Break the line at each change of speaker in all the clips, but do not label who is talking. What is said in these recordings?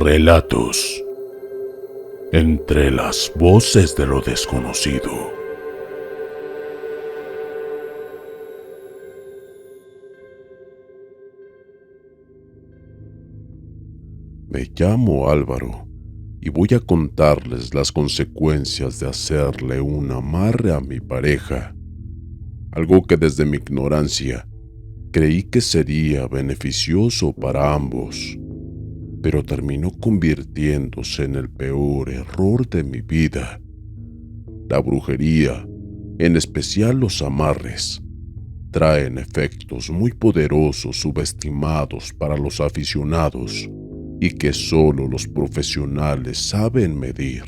Relatos entre las voces de lo desconocido. Me llamo Álvaro y voy a contarles las consecuencias de hacerle un amarre a mi pareja, algo que desde mi ignorancia creí que sería beneficioso para ambos, pero terminó convirtiéndose en el peor error de mi vida. La brujería, en especial los amarres, traen efectos muy poderosos subestimados para los aficionados y que solo los profesionales saben medir.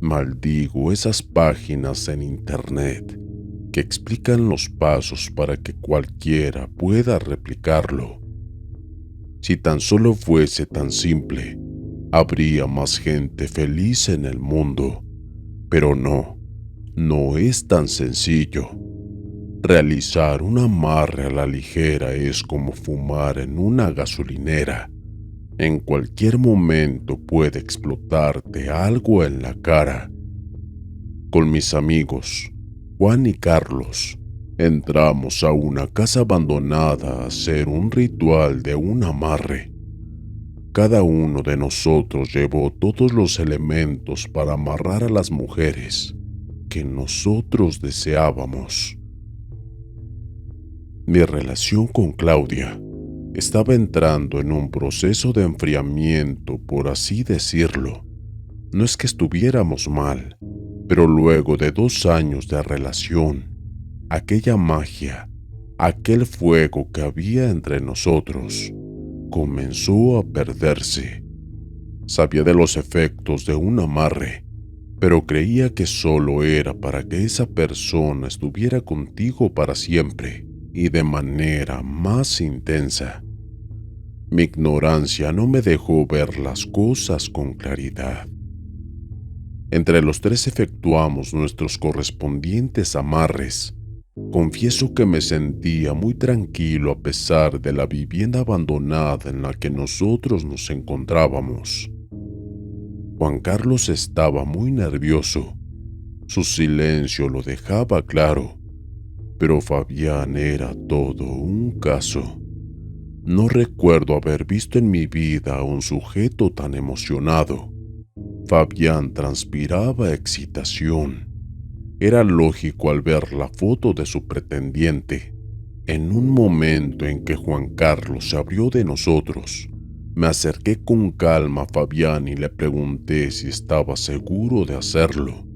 Maldigo esas páginas en internet que explican los pasos para que cualquiera pueda replicarlo. Si tan solo fuese tan simple, habría más gente feliz en el mundo. Pero no es tan sencillo. Realizar un amarre a la ligera es como fumar en una gasolinera. En cualquier momento puede explotarte algo en la cara. Con mis amigos, Juan y Carlos, entramos a una casa abandonada a hacer un ritual de un amarre. Cada uno de nosotros llevó todos los elementos para amarrar a las mujeres que nosotros deseábamos. Mi relación con Claudia estaba entrando en un proceso de enfriamiento, por así decirlo. No es que estuviéramos mal, pero luego de 2 años de relación, aquella magia, aquel fuego que había entre nosotros, comenzó a perderse. Sabía de los efectos de un amarre, pero creía que solo era para que esa persona estuviera contigo para siempre y de manera más intensa. Mi ignorancia no me dejó ver las cosas con claridad. Entre los 3 efectuamos nuestros correspondientes amarres. Confieso que me sentía muy tranquilo a pesar de la vivienda abandonada en la que nosotros nos encontrábamos. Juan Carlos estaba muy nervioso. Su silencio lo dejaba claro, pero Fabián era todo un caso. No recuerdo haber visto en mi vida a un sujeto tan emocionado. Fabián transpiraba excitación. Era lógico al ver la foto de su pretendiente. En un momento en que Juan Carlos se abrió de nosotros, me acerqué con calma a Fabián y le pregunté si estaba seguro de hacerlo.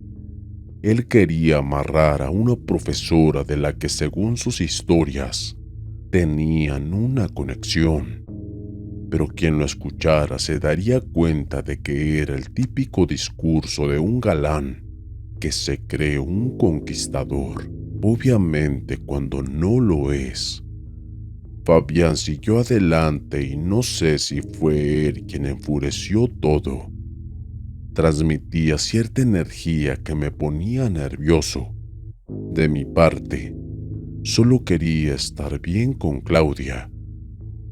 Él quería amarrar a una profesora de la que, según sus historias, tenían una conexión. Pero quien lo escuchara se daría cuenta de que era el típico discurso de un galán que se cree un conquistador, obviamente cuando no lo es. Fabián siguió adelante y no sé si fue él quien enfureció todo. Transmitía cierta energía que me ponía nervioso. De mi parte, solo quería estar bien con Claudia.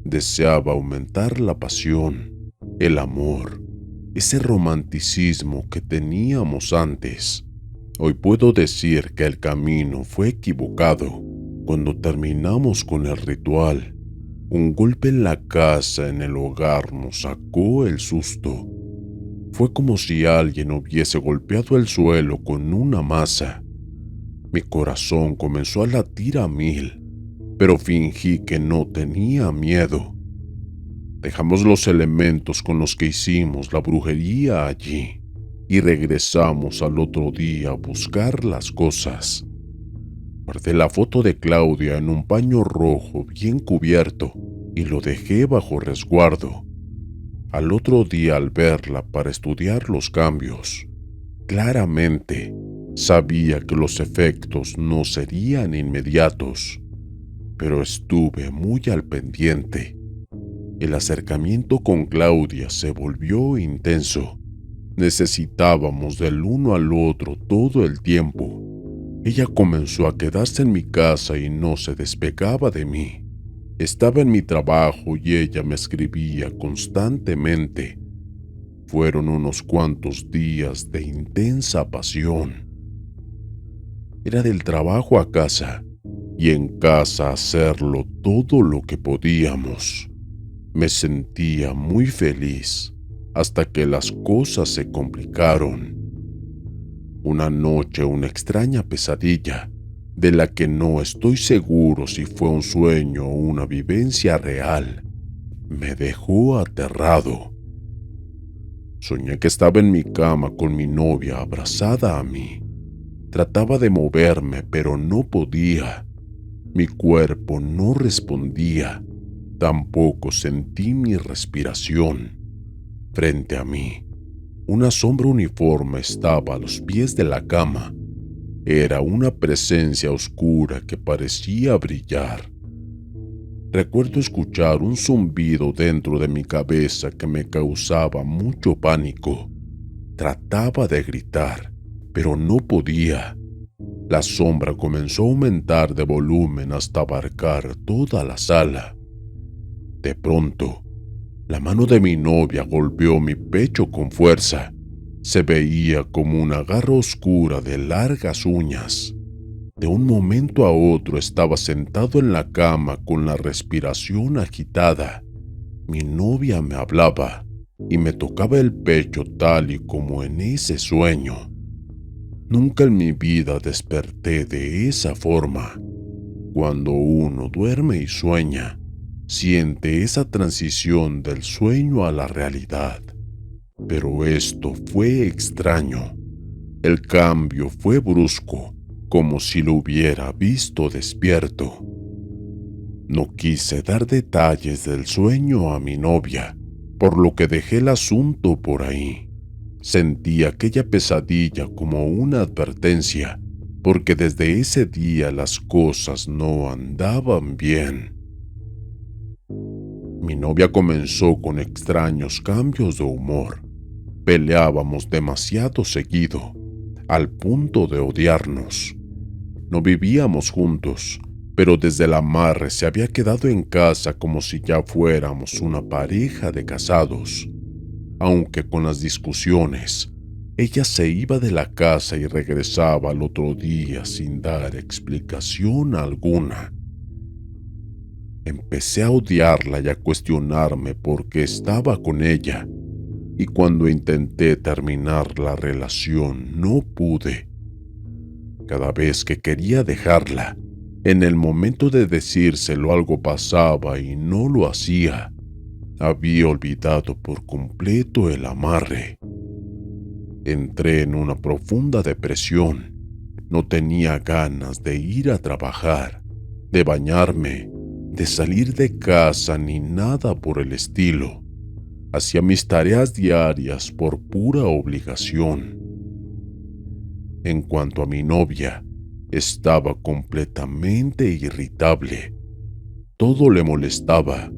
Deseaba aumentar la pasión, el amor, ese romanticismo que teníamos antes. Hoy puedo decir que el camino fue equivocado. Cuando terminamos con el ritual, un golpe en la casa, en el hogar, nos sacó el susto. Fue como si alguien hubiese golpeado el suelo con una masa. Mi corazón comenzó a latir a 1000, pero fingí que no tenía miedo. Dejamos los elementos con los que hicimos la brujería allí y regresamos al otro día a buscar las cosas. Guardé la foto de Claudia en un paño rojo bien cubierto y lo dejé bajo resguardo. Al otro día, al verla para estudiar los cambios, claramente sabía que los efectos no serían inmediatos, pero estuve muy al pendiente. El acercamiento con Claudia se volvió intenso. Necesitábamos del uno al otro todo el tiempo. Ella comenzó a quedarse en mi casa y no se despegaba de mí. Estaba en mi trabajo y ella me escribía constantemente. Fueron unos cuantos días de intensa pasión. Era del trabajo a casa y en casa hacerlo todo lo que podíamos. Me sentía muy feliz hasta que las cosas se complicaron. Una noche una extraña pesadilla, de la que no estoy seguro si fue un sueño o una vivencia real, me dejó aterrado. Soñé que estaba en mi cama con mi novia abrazada a mí. Trataba de moverme, pero no podía. Mi cuerpo no respondía. Tampoco sentí mi respiración. Frente a mí, una sombra uniforme estaba a los pies de la cama. Era una presencia oscura que parecía brillar. Recuerdo escuchar un zumbido dentro de mi cabeza que me causaba mucho pánico. Trataba de gritar, pero no podía. La sombra comenzó a aumentar de volumen hasta abarcar toda la sala. De pronto, la mano de mi novia golpeó mi pecho con fuerza. Se veía como una garra oscura de largas uñas. De un momento a otro estaba sentado en la cama con la respiración agitada. Mi novia me hablaba y me tocaba el pecho tal y como en ese sueño. Nunca en mi vida desperté de esa forma. Cuando uno duerme y sueña, siente esa transición del sueño a la realidad. Pero esto fue extraño. El cambio fue brusco, como si lo hubiera visto despierto. No quise dar detalles del sueño a mi novia, por lo que dejé el asunto por ahí. Sentí aquella pesadilla como una advertencia, porque desde ese día las cosas no andaban bien. Mi novia comenzó con extraños cambios de humor. Peleábamos demasiado seguido, al punto de odiarnos. No vivíamos juntos, pero desde el amarre se había quedado en casa como si ya fuéramos una pareja de casados. Aunque con las discusiones, ella se iba de la casa y regresaba al otro día sin dar explicación alguna. Empecé a odiarla y a cuestionarme por qué estaba con ella, y cuando intenté terminar la relación no pude. Cada vez que quería dejarla, en el momento de decírselo algo pasaba y no lo hacía. Había olvidado por completo el amarre. Entré en una profunda depresión. No tenía ganas de ir a trabajar, de bañarme, de salir de casa ni nada por el estilo. Hacía mis tareas diarias por pura obligación. En cuanto a mi novia, estaba completamente irritable. Todo le molestaba.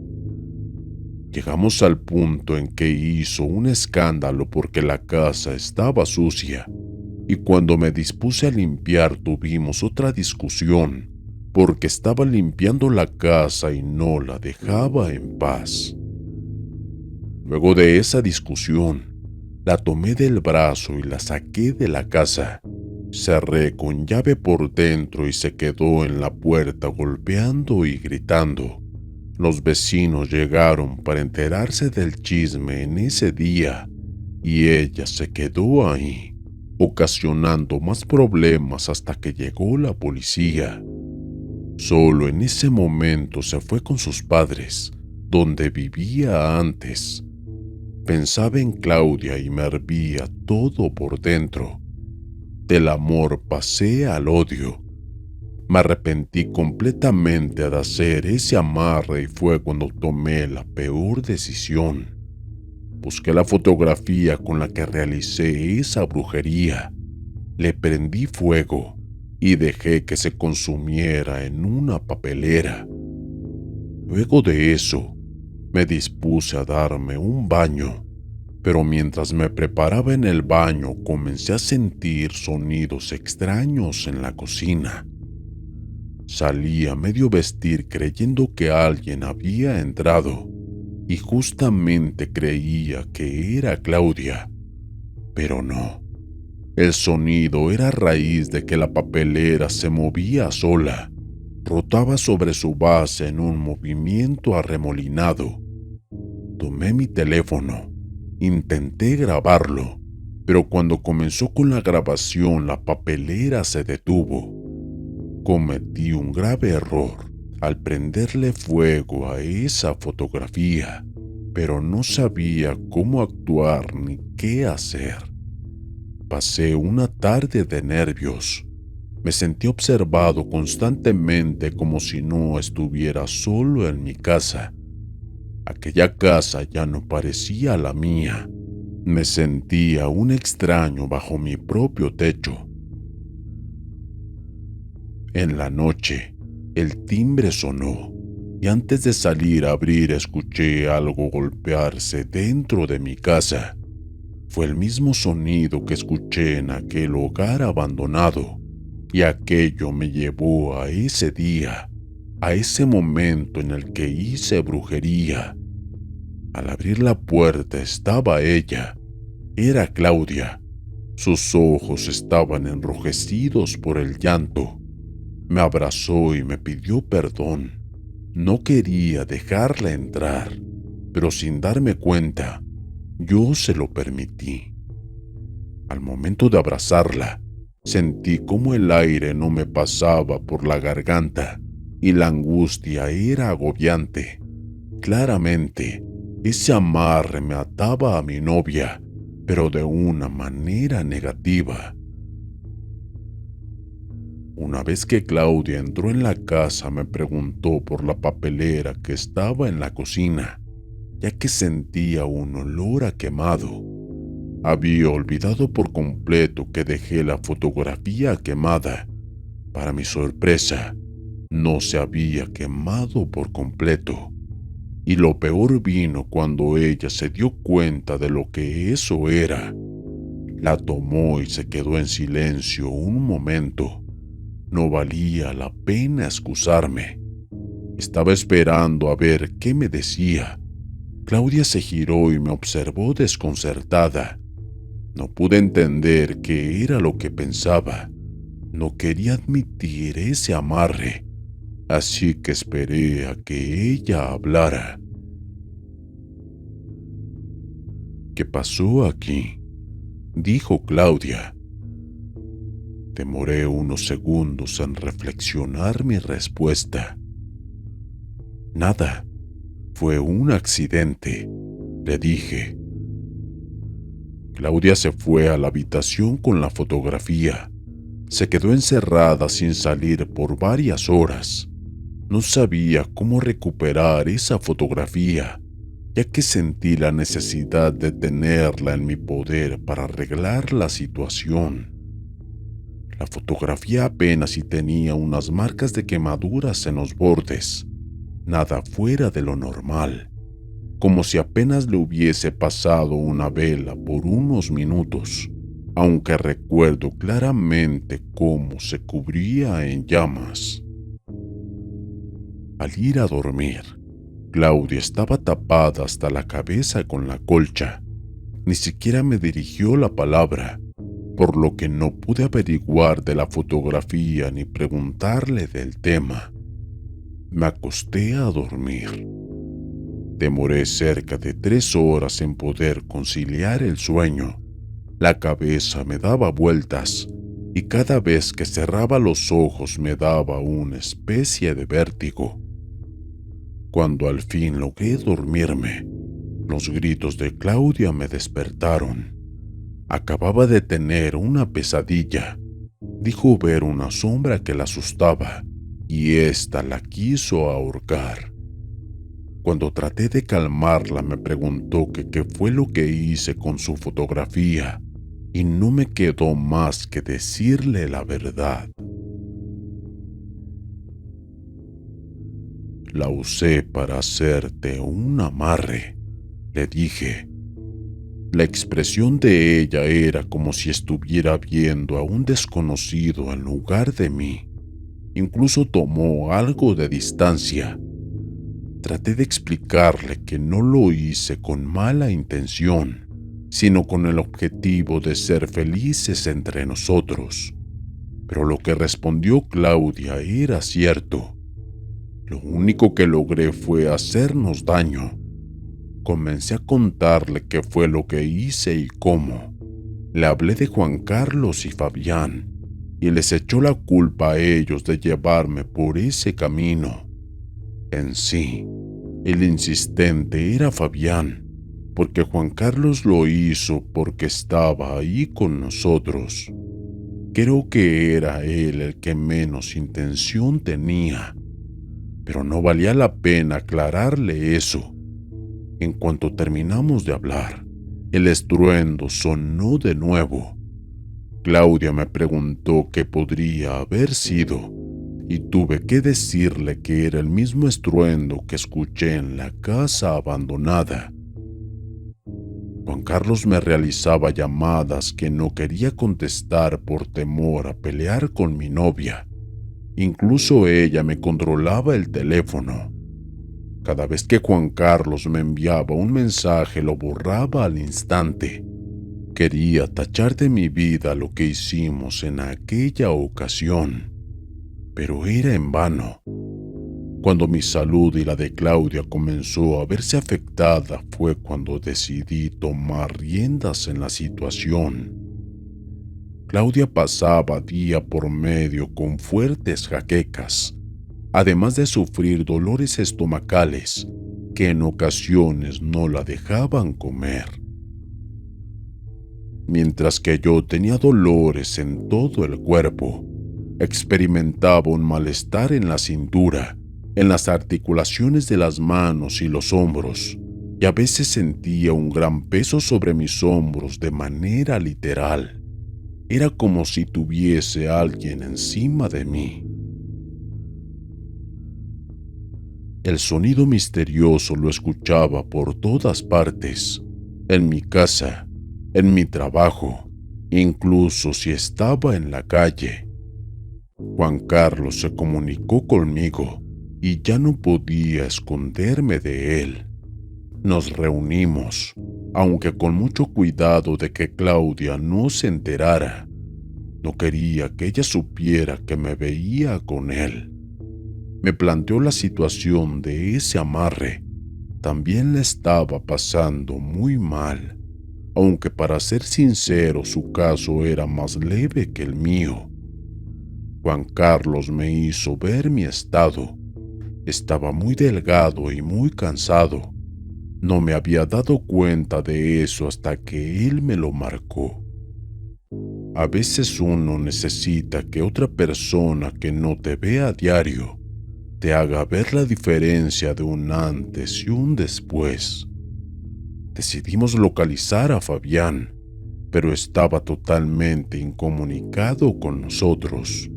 Llegamos al punto en que hizo un escándalo porque la casa estaba sucia, y cuando me dispuse a limpiar tuvimos otra discusión porque estaba limpiando la casa y no la dejaba en paz. Luego de esa discusión, la tomé del brazo y la saqué de la casa. Cerré con llave por dentro y se quedó en la puerta golpeando y gritando. Los vecinos llegaron para enterarse del chisme en ese día y ella se quedó ahí, ocasionando más problemas hasta que llegó la policía. Solo en ese momento se fue con sus padres, donde vivía antes. Pensaba en Claudia y me hervía todo por dentro. Del amor pasé al odio. Me arrepentí completamente de hacer ese amarre y fue cuando tomé la peor decisión. Busqué la fotografía con la que realicé esa brujería. Le prendí fuego y dejé que se consumiera en una papelera. Luego de eso, me dispuse a darme un baño, pero mientras me preparaba en el baño comencé a sentir sonidos extraños en la cocina. Salí a medio vestir creyendo que alguien había entrado y justamente creía que era Claudia, pero no. El sonido era a raíz de que la papelera se movía sola, rotaba sobre su base en un movimiento arremolinado. Tomé mi teléfono, intenté grabarlo, pero cuando comenzó con la grabación la papelera se detuvo. Cometí un grave error al prenderle fuego a esa fotografía, pero no sabía cómo actuar ni qué hacer. Pasé una tarde de nervios. Me sentí observado constantemente como si no estuviera solo en mi casa. Aquella casa ya no parecía la mía. Me sentía un extraño bajo mi propio techo. En la noche, el timbre sonó y antes de salir a abrir escuché algo golpearse dentro de mi casa. Fue el mismo sonido que escuché en aquel hogar abandonado y aquello me llevó a ese día, a ese momento en el que hice brujería. Al abrir la puerta estaba ella, era Claudia. Sus ojos estaban enrojecidos por el llanto. Me abrazó y me pidió perdón. No quería dejarla entrar, pero sin darme cuenta, yo se lo permití. Al momento de abrazarla, sentí como el aire no me pasaba por la garganta y la angustia era agobiante. Claramente, ese amarre me ataba a mi novia, pero de una manera negativa. Una vez que Claudia entró en la casa, me preguntó por la papelera que estaba en la cocina, ya que sentía un olor a quemado. Había olvidado por completo que dejé la fotografía quemada. Para mi sorpresa, no se había quemado por completo. Y lo peor vino cuando ella se dio cuenta de lo que eso era. La tomó y se quedó en silencio un momento. No valía la pena excusarme. Estaba esperando a ver qué me decía. Claudia se giró y me observó desconcertada. No pude entender qué era lo que pensaba. No quería admitir ese amarre, así que esperé a que ella hablara. ¿Qué pasó aquí?, dijo Claudia. Demoré unos segundos en reflexionar mi respuesta. Nada, fue un accidente, le dije. Claudia se fue a la habitación con la fotografía. Se quedó encerrada sin salir por varias horas. No sabía cómo recuperar esa fotografía, ya que sentí la necesidad de tenerla en mi poder para arreglar la situación. La fotografía apenas si tenía unas marcas de quemaduras en los bordes, nada fuera de lo normal, como si apenas le hubiese pasado una vela por unos minutos, aunque recuerdo claramente cómo se cubría en llamas. Al ir a dormir, Claudia estaba tapada hasta la cabeza con la colcha. Ni siquiera me dirigió la palabra, por lo que no pude averiguar de la fotografía ni preguntarle del tema. Me acosté a dormir. Demoré cerca de 3 horas en poder conciliar el sueño. La cabeza me daba vueltas y cada vez que cerraba los ojos me daba una especie de vértigo. Cuando al fin logré dormirme, los gritos de Claudia me despertaron. Acababa de tener una pesadilla. Dijo ver una sombra que la asustaba y ésta la quiso ahorcar. Cuando traté de calmarla me preguntó que qué fue lo que hice con su fotografía y no me quedó más que decirle la verdad. La usé para hacerte un amarre, le dije. La expresión de ella era como si estuviera viendo a un desconocido en lugar de mí, Incluso tomó algo de distancia. Traté de explicarle que no lo hice con mala intención, sino con el objetivo de ser felices entre nosotros. Pero lo que respondió Claudia era cierto. Lo único que logré fue hacernos daño. Comencé a contarle qué fue lo que hice y cómo. Le hablé de Juan Carlos y Fabián, y les echó la culpa a ellos de llevarme por ese camino. En sí, el insistente era Fabián, porque Juan Carlos lo hizo porque estaba ahí con nosotros. Creo que era él el que menos intención tenía, pero no valía la pena aclararle eso. En cuanto terminamos de hablar, el estruendo sonó de nuevo. Claudia me preguntó qué podría haber sido, y tuve que decirle que era el mismo estruendo que escuché en la casa abandonada. Juan Carlos me realizaba llamadas que no quería contestar por temor a pelear con mi novia. Incluso ella me controlaba el teléfono. Cada vez que Juan Carlos me enviaba un mensaje lo borraba al instante. Quería tachar de mi vida lo que hicimos en aquella ocasión, pero era en vano. Cuando mi salud y la de Claudia comenzó a verse afectada fue cuando decidí tomar riendas en la situación. Claudia pasaba día por medio con fuertes jaquecas, además de sufrir dolores estomacales que en ocasiones no la dejaban comer. Mientras que yo tenía dolores en todo el cuerpo, experimentaba un malestar en la cintura, en las articulaciones de las manos y los hombros, y a veces sentía un gran peso sobre mis hombros de manera literal. Era como si tuviese a alguien encima de mí. El sonido misterioso lo escuchaba por todas partes, en mi casa, en mi trabajo, incluso si estaba en la calle. Juan Carlos se comunicó conmigo y ya no podía esconderme de él. Nos reunimos, aunque con mucho cuidado de que Claudia no se enterara. No quería que ella supiera que me veía con él. Me planteó la situación de ese amarre. También le estaba pasando muy mal, aunque para ser sincero su caso era más leve que el mío. Juan Carlos me hizo ver mi estado. Estaba muy delgado y muy cansado. No me había dado cuenta de eso hasta que él me lo marcó. A veces uno necesita que otra persona que no te vea a diario te haga ver la diferencia de un antes y un después. Decidimos localizar a Fabián, pero estaba totalmente incomunicado con nosotros.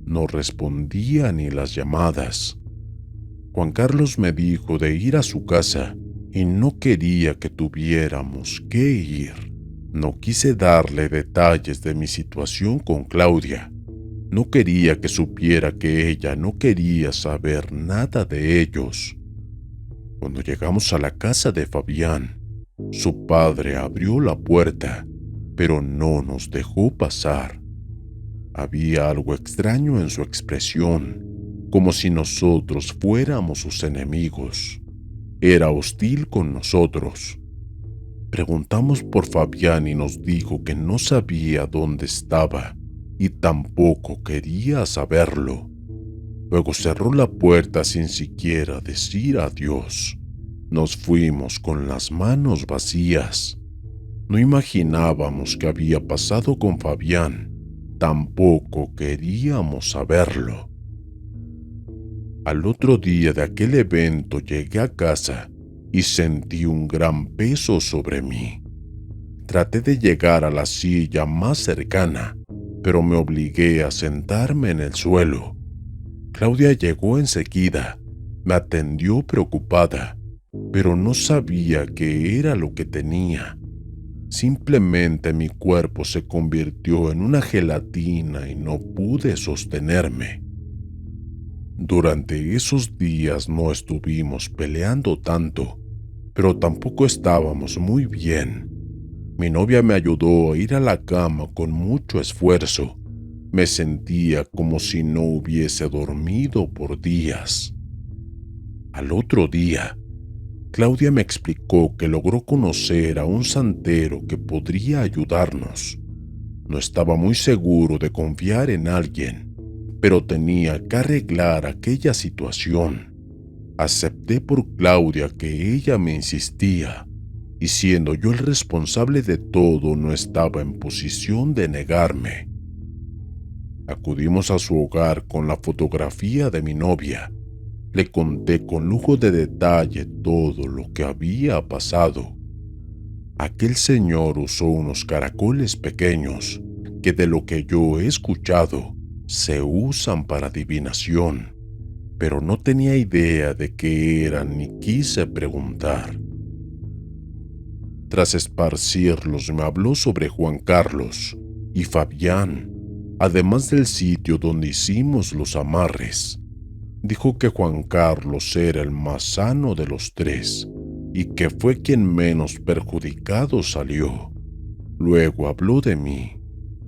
No respondía ni las llamadas. Juan Carlos me dijo de ir a su casa y no quería que tuviéramos que ir. No quise darle detalles de mi situación con Claudia. No quería que supiera que ella no quería saber nada de ellos. Cuando llegamos a la casa de Fabián, su padre abrió la puerta, pero no nos dejó pasar. Había algo extraño en su expresión, como si nosotros fuéramos sus enemigos. Era hostil con nosotros. Preguntamos por Fabián y nos dijo que no sabía dónde estaba y tampoco quería saberlo. Luego cerró la puerta sin siquiera decir adiós. Nos fuimos con las manos vacías. No imaginábamos qué había pasado con Fabián. Tampoco queríamos saberlo. Al otro día de aquel evento llegué a casa y sentí un gran peso sobre mí. Traté de llegar a la silla más cercana, pero me obligué a sentarme en el suelo. Claudia llegó enseguida, me atendió preocupada, pero no sabía qué era lo que tenía. Simplemente mi cuerpo se convirtió en una gelatina y no pude sostenerme. Durante esos días no estuvimos peleando tanto, pero tampoco estábamos muy bien. Mi novia me ayudó a ir a la cama con mucho esfuerzo. Me sentía como si no hubiese dormido por días. Al otro día, Claudia me explicó que logró conocer a un santero que podría ayudarnos. No estaba muy seguro de confiar en alguien, pero tenía que arreglar aquella situación. Acepté por Claudia que ella me insistía, y siendo yo el responsable de todo, no estaba en posición de negarme. Acudimos a su hogar con la fotografía de mi novia. Le conté con lujo de detalle todo lo que había pasado. Aquel señor usó unos caracoles pequeños que, de lo que yo he escuchado, se usan para adivinación, pero no tenía idea de qué eran ni quise preguntar. Tras esparcirlos, me habló sobre Juan Carlos y Fabián, además del sitio donde hicimos los amarres. Dijo que Juan Carlos era el más sano de los tres y que fue quien menos perjudicado salió. Luego habló de mí.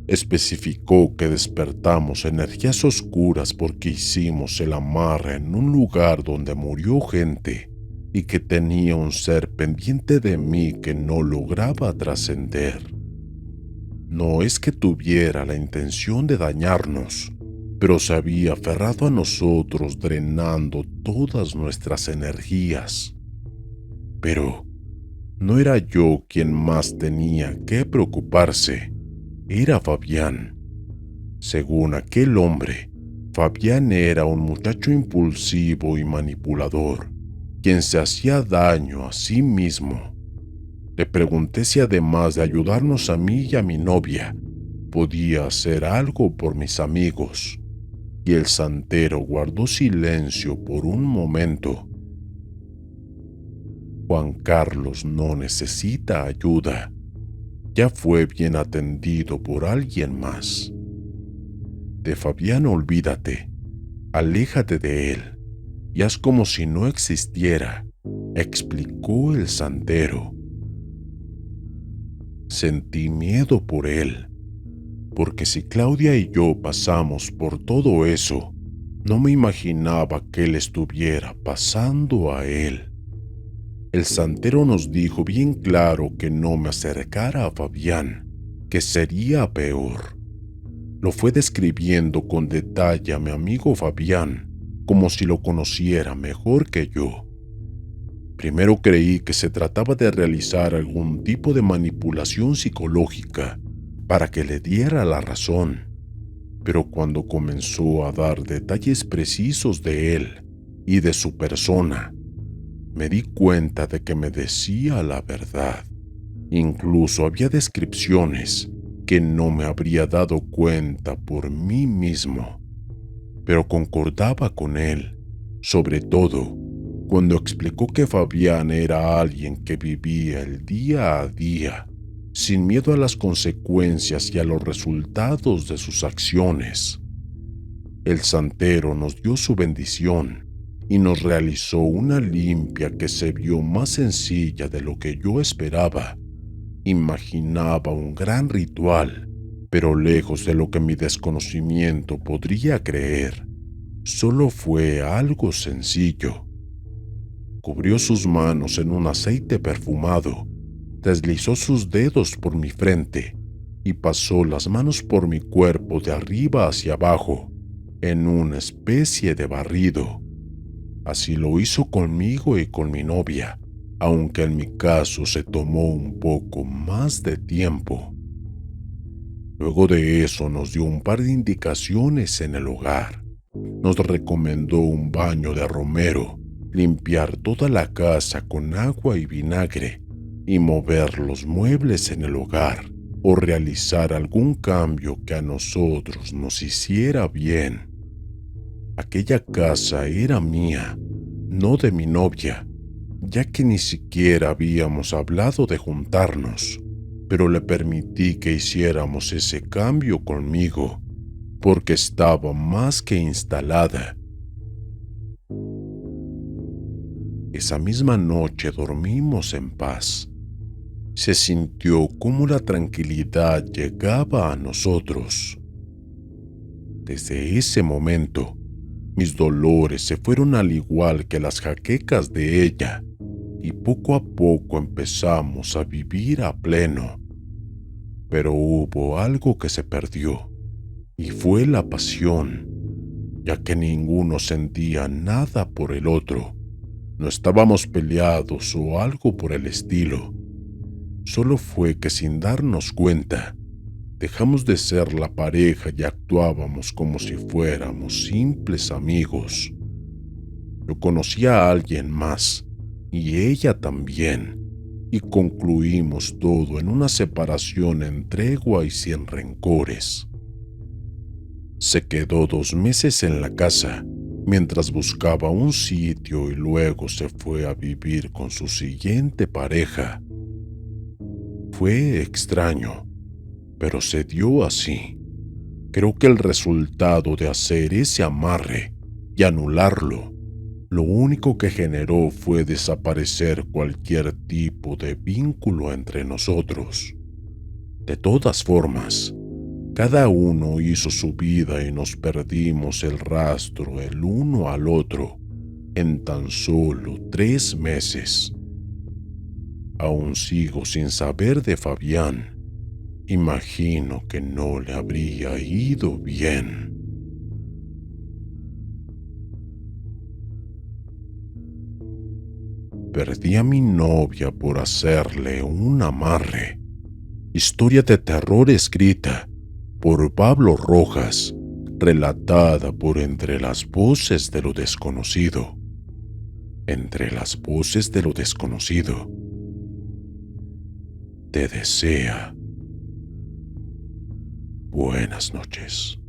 Especificó que despertamos energías oscuras porque hicimos el amarre en un lugar donde murió gente y que tenía un ser pendiente de mí que no lograba trascender. No es que tuviera la intención de dañarnos, pero se había aferrado a nosotros drenando todas nuestras energías. Pero no era yo quien más tenía que preocuparse, era Fabián. Según aquel hombre, Fabián era un muchacho impulsivo y manipulador, quien se hacía daño a sí mismo. Le pregunté si además de ayudarnos a mí y a mi novia, podía hacer algo por mis amigos, y el santero guardó silencio por un momento. Juan Carlos no necesita ayuda, ya fue bien atendido por alguien más. De Fabián olvídate, aléjate de él y haz como si no existiera, explicó el santero. Sentí miedo por él, porque si Claudia y yo pasamos por todo eso, no me imaginaba que le estuviera pasando a él. El santero nos dijo bien claro que no me acercara a Fabián, que sería peor. Lo fue describiendo con detalle a mi amigo Fabián, como si lo conociera mejor que yo. Primero creí que se trataba de realizar algún tipo de manipulación psicológica para que le diera la razón, pero cuando comenzó a dar detalles precisos de él y de su persona, me di cuenta de que me decía la verdad. Incluso había descripciones que no me habría dado cuenta por mí mismo, pero concordaba con él, sobre todo cuando explicó que Fabián era alguien que vivía el día a día, sin miedo a las consecuencias y a los resultados de sus acciones. El santero nos dio su bendición y nos realizó una limpia que se vio más sencilla de lo que yo esperaba. Imaginaba un gran ritual, pero lejos de lo que mi desconocimiento podría creer. Solo fue algo sencillo. Cubrió sus manos en un aceite perfumado, deslizó sus dedos por mi frente y pasó las manos por mi cuerpo de arriba hacia abajo, en una especie de barrido. Así lo hizo conmigo y con mi novia, aunque en mi caso se tomó un poco más de tiempo. Luego de eso nos dio un par de indicaciones en el hogar. Nos recomendó un baño de romero, limpiar toda la casa con agua y vinagre, y mover los muebles en el hogar, o realizar algún cambio que a nosotros nos hiciera bien. Aquella casa era mía, no de mi novia, ya que ni siquiera habíamos hablado de juntarnos, pero le permití que hiciéramos ese cambio conmigo, porque estaba más que instalada. Esa misma noche dormimos en paz. Se sintió como la tranquilidad llegaba a nosotros. Desde ese momento, mis dolores se fueron al igual que las jaquecas de ella, y poco a poco empezamos a vivir a pleno. Pero hubo algo que se perdió, y fue la pasión, ya que ninguno sentía nada por el otro. No estábamos peleados o algo por el estilo. Solo fue que sin darnos cuenta, dejamos de ser la pareja y actuábamos como si fuéramos simples amigos. Yo conocía a alguien más, y ella también, y concluimos todo en una separación en tregua y sin rencores. Se quedó 2 meses en la casa, mientras buscaba un sitio y luego se fue a vivir con su siguiente pareja. Fue extraño, pero se dio así. Creo que el resultado de hacer ese amarre y anularlo, lo único que generó fue desaparecer cualquier tipo de vínculo entre nosotros. De todas formas, cada uno hizo su vida y nos perdimos el rastro el uno al otro en tan solo 3 meses. Aún sigo sin saber de Fabián. Imagino que no le habría ido bien. Perdí a mi novia por hacerle un amarre. Historia de terror escrita por Pablo Rojas, relatada por Entre las Voces de lo Desconocido. Entre las Voces de lo Desconocido. Te desea buenas noches.